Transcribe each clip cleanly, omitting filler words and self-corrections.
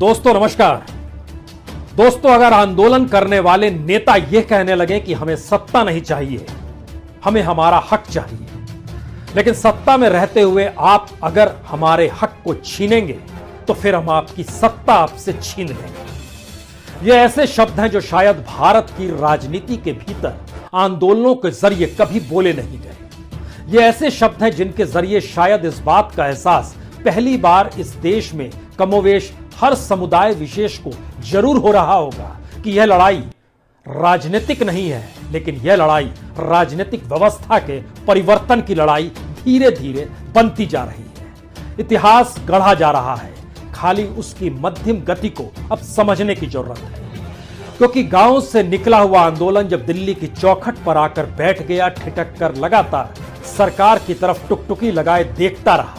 दोस्तों नमस्कार। दोस्तों, अगर आंदोलन करने वाले नेता यह कहने लगे कि हमें सत्ता नहीं चाहिए, हमें हमारा हक चाहिए, लेकिन सत्ता में रहते हुए आप अगर हमारे हक को छीनेंगे तो फिर हम आपकी सत्ता आपसे छीन लेंगे। ये ऐसे शब्द हैं जो शायद भारत की राजनीति के भीतर आंदोलनों के जरिए कभी बोले नहीं गए। ये ऐसे शब्द हैं जिनके जरिए शायद इस बात का एहसास पहली बार इस देश में कमोवेश हर समुदाय विशेष को जरूर हो रहा होगा कि यह लड़ाई राजनीतिक नहीं है, लेकिन यह लड़ाई राजनीतिक व्यवस्था के परिवर्तन की लड़ाई धीरे धीरे बनती जा रही है। इतिहास गढ़ा जा रहा है, खाली उसकी मध्यम गति को अब समझने की जरूरत है। क्योंकि गांव से निकला हुआ आंदोलन जब दिल्ली की चौखट पर आकर बैठ गया, ठिठक कर लगातार सरकार की तरफ टुकटुकी लगाए देखता रहा,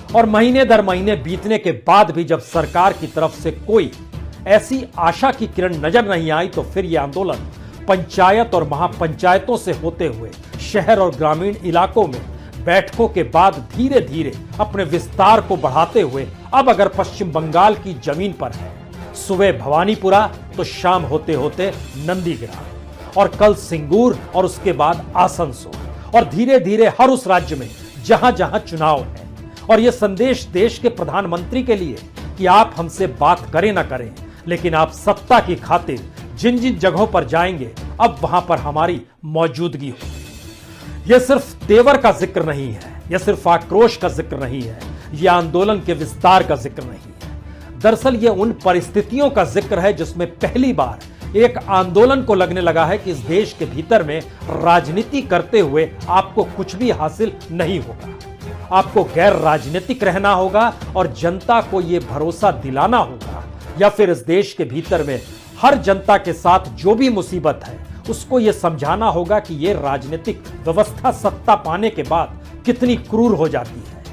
और महीने दर महीने बीतने के बाद भी जब सरकार की तरफ से कोई ऐसी आशा की किरण नजर नहीं आई, तो फिर यह आंदोलन पंचायत और महापंचायतों से होते हुए शहर और ग्रामीण इलाकों में बैठकों के बाद धीरे धीरे अपने विस्तार को बढ़ाते हुए अब अगर पश्चिम बंगाल की जमीन पर है, सुबह भवानीपुरा तो शाम होते होते नंदीग्राम और कल सिंगूर और उसके बाद आसनसोल और धीरे धीरे हर उस राज्य में जहां जहां चुनाव है। और यह संदेश देश के प्रधानमंत्री के लिए कि आप हमसे बात करें ना करें, लेकिन आप सत्ता की खातिर जिन जिन जगहों पर जाएंगे अब वहां पर हमारी मौजूदगी होगी। यह सिर्फ तेवर का जिक्र नहीं है, यह सिर्फ आक्रोश का जिक्र नहीं है, यह आंदोलन के विस्तार का जिक्र नहीं है। दरअसल यह उन परिस्थितियों का जिक्र है जिसमें पहली बार एक आंदोलन को लगने लगा है कि इस देश के भीतर में राजनीति करते हुए आपको कुछ भी हासिल नहीं होगा। आपको गैर राजनीतिक रहना होगा और जनता को यह भरोसा दिलाना होगा, या फिर इस देश के भीतर में हर जनता के साथ जो भी मुसीबत है उसको यह समझाना होगा कि यह राजनीतिक व्यवस्था सत्ता पाने के बाद कितनी क्रूर हो जाती है,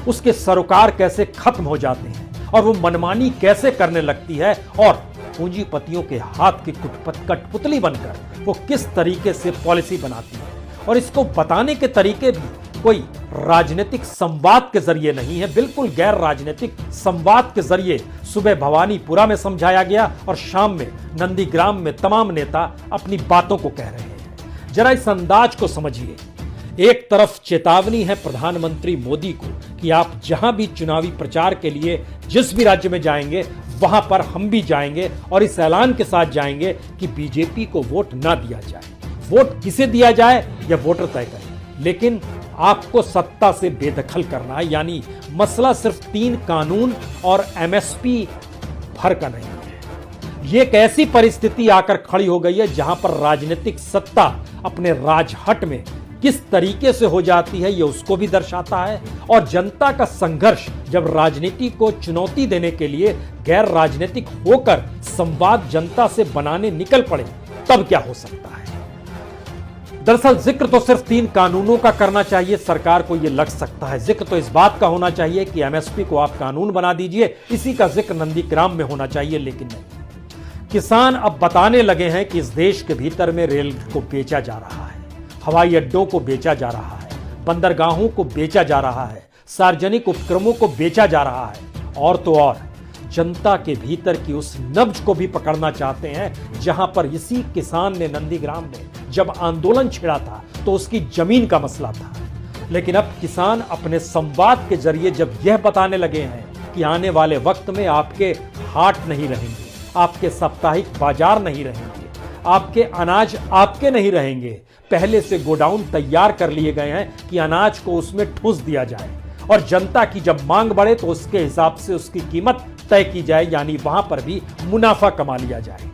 उसके सरोकार कैसे खत्म हो जाते हैं और वो मनमानी कैसे करने लगती है, और पूंजीपतियों के हाथ की कठपुतली बनकर वो किस तरीके से पॉलिसी बनाती है। और इसको बताने के तरीके भी कोई राजनीतिक संवाद के जरिए नहीं है, बिल्कुल गैर राजनीतिक संवाद के जरिए सुबह भवानीपुरा में समझाया गया और शाम में नंदीग्राम में तमाम नेता अपनी बातों को कह रहे हैं। जरा इस अंदाज को समझिए। एक तरफ चेतावनी है प्रधानमंत्री मोदी को कि आप जहां भी चुनावी प्रचार के लिए जिस भी राज्य में जाएंगे वहां पर हम भी जाएंगे, और इस ऐलान के साथ जाएंगे कि बीजेपी को वोट ना दिया जाए। वोट किसे दिया जाए यह वोटर तय करें, लेकिन आपको सत्ता से बेदखल करना है। यानी मसला सिर्फ 3 कानून और एमएसपी भर का नहीं है। यह एक ऐसी परिस्थिति आकर खड़ी हो गई है जहां पर राजनीतिक सत्ता अपने राजहट में किस तरीके से हो जाती है यह उसको भी दर्शाता है। और जनता का संघर्ष जब राजनीति को चुनौती देने के लिए गैर राजनीतिक होकर संवाद जनता से बनाने निकल पड़े, तब क्या हो सकता है। दरअसल जिक्र तो सिर्फ 3 कानूनों का करना चाहिए, सरकार को यह लग सकता है। जिक्र तो इस बात का होना चाहिए कि एमएसपी को आप कानून बना दीजिए, इसी का जिक्र नंदीग्राम में होना चाहिए, लेकिन नहीं। किसान अब बताने लगे हैं कि इस देश के भीतर में रेल को बेचा जा रहा है, हवाई अड्डों को बेचा जा रहा है, बंदरगाहों को बेचा जा रहा है, सार्वजनिक उपक्रमों को बेचा जा रहा है, और तो और जनता के भीतर की उस नब्ज को भी पकड़ना चाहते हैं जहां पर इसी किसान ने नंदीग्राम में जब आंदोलन छिड़ा था तो उसकी जमीन का मसला था। लेकिन अब किसान अपने संवाद के जरिए जब यह बताने लगे हैं कि आने वाले वक्त में आपके हाट नहीं रहेंगे, आपके साप्ताहिक बाजार नहीं रहेंगे, आपके अनाज आपके नहीं रहेंगे, पहले से गोडाउन तैयार कर लिए गए हैं कि अनाज को उसमें ठूस दिया जाए, और जनता की जब मांग बढ़े तो उसके हिसाब से उसकी कीमत तय की जाए, यानी वहां पर भी मुनाफा कमा लिया जाए।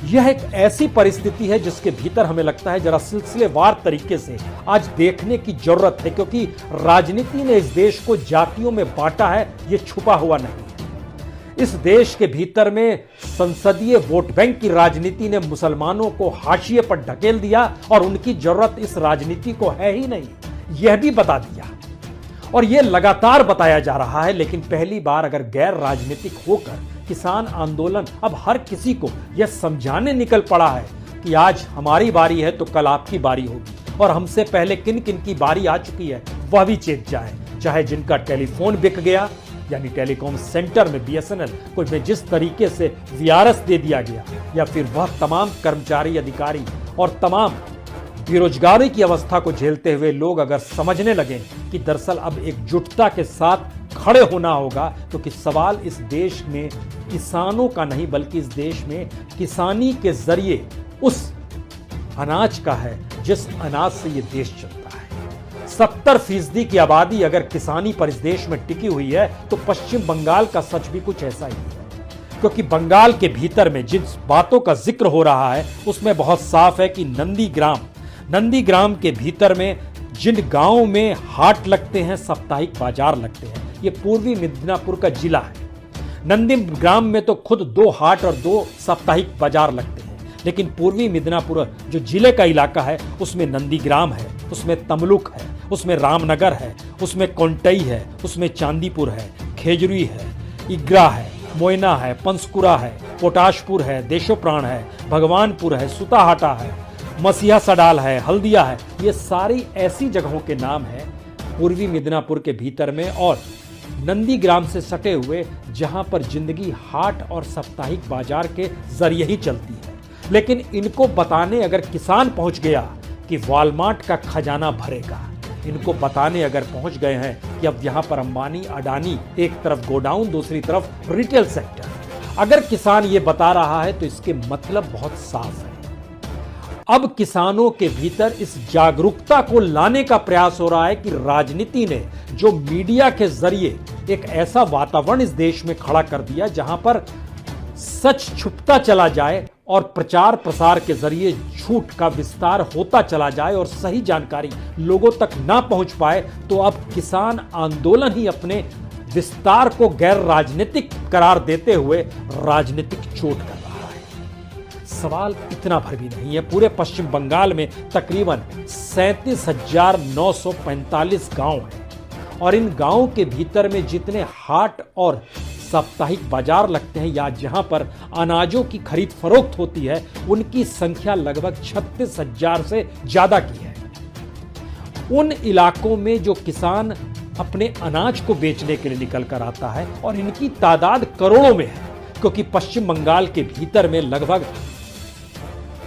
यह एक ऐसी परिस्थिति है जिसके भीतर हमें लगता है जरा सिलसिलेवार तरीके से आज देखने की जरूरत है, क्योंकि राजनीति ने इस देश को जातियों में बांटा है, यह छुपा हुआ नहीं है। इस देश के भीतर में संसदीय वोट बैंक की राजनीति ने मुसलमानों को हाशिए पर ढकेल दिया, और उनकी जरूरत इस राजनीति को है ही नहीं, यह भी बता दिया, और यह लगातार बताया जा रहा है। लेकिन पहली बार अगर गैर राजनीतिक होकर किसान आंदोलन अब हर किसी को यह समझाने निकल पड़ा है कि आज हमारी बारी है तो कल आपकी बारी होगी, और हमसे पहले किन किन की बारी आ चुकी है वह भी चेत जाए, चाहे जिनका टेलीफोन बिक गया, यानी टेलीकॉम सेंटर में बीएसएनएल को में जिस तरीके से वीआरएस दे दिया गया, या फिर वह तमाम कर्मचारी, अधिकारी और तमाम बेरोजगारी की अवस्था को झेलते हुए लोग अगर समझने लगे कि दरअसल अब एकजुटता के साथ खड़े होना होगा, क्योंकि सवाल इस देश में किसानों का नहीं बल्कि इस देश में किसानी के जरिए उस अनाज का है जिस अनाज से ये देश चलता है। 70% की आबादी अगर किसानी पर इस देश में टिकी हुई है तो पश्चिम बंगाल का सच भी कुछ ऐसा ही है, क्योंकि बंगाल के भीतर में जिन बातों का जिक्र हो रहा है उसमें बहुत साफ है कि नंदीग्राम के भीतर में जिन गांवों में हाट लगते हैं, साप्ताहिक बाजार लगते हैं, ये पूर्वी मिदनापुर का जिला है। नंदीग्राम में तो खुद 2 हाट और 2 साप्ताहिक बाजार लगते हैं, लेकिन पूर्वी मिदनापुर जो जिले का इलाका है उसमें नंदीग्राम है, उसमें तमलुक है, उसमें रामनगर है, उसमें कोंटई है, उसमें चांदीपुर है, खेजरी है, इग्रा है, मोयना है, पंसकुरा है, पोटाशपुर है, देशोप्राण है, भगवानपुर है, सुताहाटा है, मसीहा सडाल है, हल्दिया है। ये सारी ऐसी जगहों के नाम हैं पूर्वी मिदनापुर के भीतर में और नंदीग्राम से सटे हुए, जहां पर जिंदगी हाट और साप्ताहिक बाजार के जरिए ही चलती है। लेकिन इनको बताने अगर किसान पहुंच गया कि वॉलमार्ट का खजाना भरेगा, इनको बताने अगर पहुंच गए हैं कि अब यहां पर अंबानी, अडानी, एक तरफ गोडाउन, दूसरी तरफ रिटेल सेक्टर, अगर किसान ये बता रहा है तो इसके मतलब बहुत साफ है। अब किसानों के भीतर इस जागरूकता को लाने का प्रयास हो रहा है कि राजनीति ने जो मीडिया के जरिए एक ऐसा वातावरण इस देश में खड़ा कर दिया जहां पर सच छुपता चला जाए और प्रचार प्रसार के जरिए झूठ का विस्तार होता चला जाए और सही जानकारी लोगों तक ना पहुंच पाए, तो अब किसान आंदोलन ही अपने विस्तार को गैर राजनीतिक करार देते हुए राजनीतिक चोट कर रहा है। सवाल इतना भर भी नहीं है। पूरे पश्चिम बंगाल में तकरीबन 37,945 गांव हैं और इन गांवों के भीतर में जितने हाट और साप्ताहिक बाजार लगते हैं या जहां पर अनाजों की खरीद फरोख्त होती है, उनकी संख्या लगभग 36,000 से ज्यादा की है। उन इलाकों में जो किसान अपने अनाज को बेचने के लिए निकल कर आता है और इनकी तादाद करोड़ों में है, क्योंकि पश्चिम बंगाल के भीतर में लगभग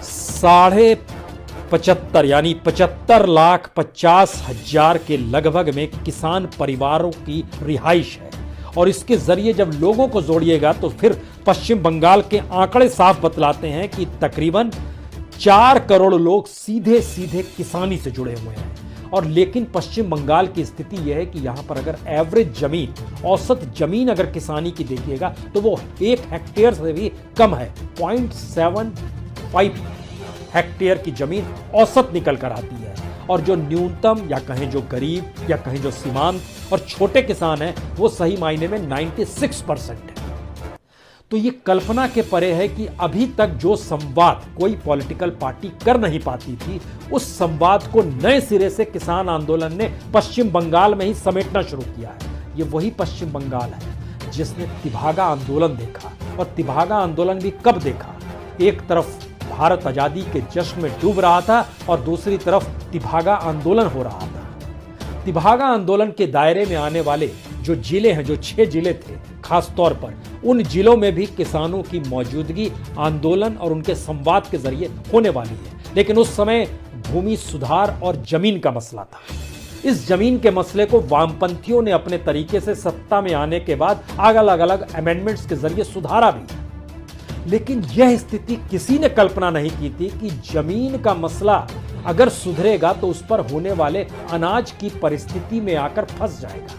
75 यानी 75,50,000 के लगभग में किसान परिवारों की रिहाइश है। और इसके जरिए जब लोगों को जोड़िएगा तो फिर पश्चिम बंगाल के आंकड़े साफ बतलाते हैं कि तकरीबन 4 करोड़ लोग सीधे सीधे किसानी से जुड़े हुए हैं। और लेकिन पश्चिम बंगाल की स्थिति यह है कि यहां पर अगर एवरेज जमीन, औसत जमीन अगर किसानी की देखिएगा तो वो 1 हेक्टेयर से भी कम है। 0.75 हेक्टेयर की जमीन औसत निकल कर आती है। और जो न्यूनतम या कहें जो गरीब या कहें जो सीमांत और छोटे किसान हैं, वो सही मायने में 96% है। तो ये कल्पना के परे है कि अभी तक जो संवाद कोई पॉलिटिकल पार्टी कर नहीं पाती थी, उस संवाद को नए सिरे से किसान आंदोलन ने पश्चिम बंगाल में ही समेटना शुरू किया है। ये वही पश्चिम बंगाल है जिसने तिभागा आंदोलन देखा। और तिभागा आंदोलन भी कब देखा? एक तरफ भारत आजादी के जश्न में डूब रहा था और दूसरी तरफ तिभागा आंदोलन हो रहा था। तिभागा आंदोलन के दायरे में आने वाले जो जिले हैं, जो 6 जिले थे खास तौर पर, उन जिलों में भी किसानों की मौजूदगी आंदोलन और उनके संवाद के जरिए होने वाली है। लेकिन उस समय भूमि सुधार और जमीन का मसला था। इस जमीन के मसले को वामपंथियों ने अपने तरीके से सत्ता में आने के बाद अलग अलग अमेंडमेंट्स के जरिए सुधारा भी। लेकिन यह स्थिति किसी ने कल्पना नहीं की थी कि जमीन का मसला अगर सुधरेगा तो उस पर होने वाले अनाज की परिस्थिति में आकर फंस जाएगा।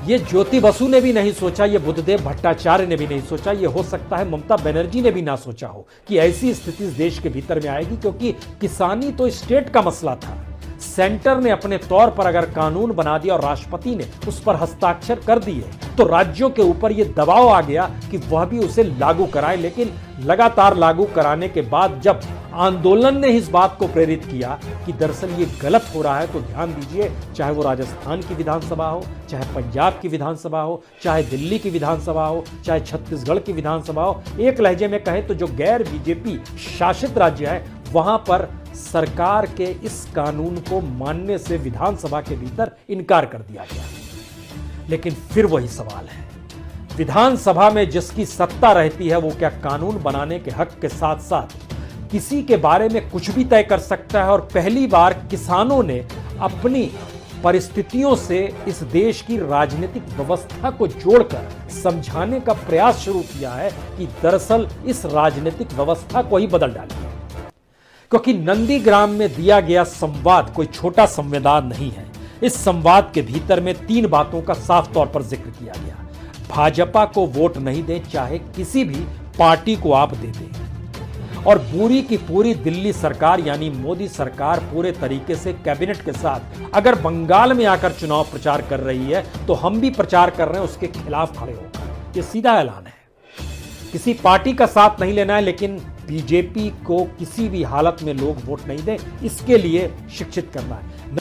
ये ज्योति बसु ने भी नहीं सोचा, ये बुद्धदेव भट्टाचार्य ने भी नहीं सोचा, ये हो सकता है ममता बनर्जी ने भी ना सोचा हो कि ऐसी स्थिति इस देश के भीतर में आएगी, क्योंकि किसानी तो स्टेट का मसला था। सेंटर ने अपने तौर पर अगर कानून बना दिया और राष्ट्रपति ने उस पर हस्ताक्षर कर दिए तो राज्यों के ऊपर यह दबाव आ गया कि वह भी उसे लागू कराए। लेकिन लगातार लागू कराने के बाद जब आंदोलन ने इस बात को प्रेरित किया कि दरअसल ये गलत हो रहा है, तो ध्यान दीजिए, चाहे वो राजस्थान की विधानसभा हो, चाहे पंजाब की विधानसभा हो, चाहे दिल्ली की विधानसभा हो, चाहे छत्तीसगढ़ की विधानसभा हो, एक लहजे में कहे तो जो गैर बीजेपी शासित राज्य है वहां पर सरकार के इस कानून को मानने से विधानसभा के भीतर इनकार कर दिया गया। लेकिन फिर वही सवाल है, विधानसभा में जिसकी सत्ता रहती है वो क्या कानून बनाने के हक के साथ साथ किसी के बारे में कुछ भी तय कर सकता है? और पहली बार किसानों ने अपनी परिस्थितियों से इस देश की राजनीतिक व्यवस्था को जोड़कर समझाने का प्रयास शुरू किया है कि दरअसल इस राजनीतिक व्यवस्था को ही बदल डालिए। क्योंकि नंदीग्राम में दिया गया संवाद कोई छोटा संविधान नहीं है। इस संवाद के भीतर में 3 बातों का साफ तौर पर जिक्र किया गया। भाजपा को वोट नहीं दें, चाहे किसी भी पार्टी को आप दे दें। और पूरी की पूरी दिल्ली सरकार यानी मोदी सरकार पूरे तरीके से कैबिनेट के साथ अगर बंगाल में आकर चुनाव प्रचार कर रही है तो हम भी प्रचार कर रहे हैं उसके खिलाफ खड़े होकर। ये सीधा ऐलान है, किसी पार्टी का साथ नहीं लेना है, लेकिन बीजेपी को किसी भी हालत में लोग वोट नहीं दें, इसके लिए शिक्षित करना है।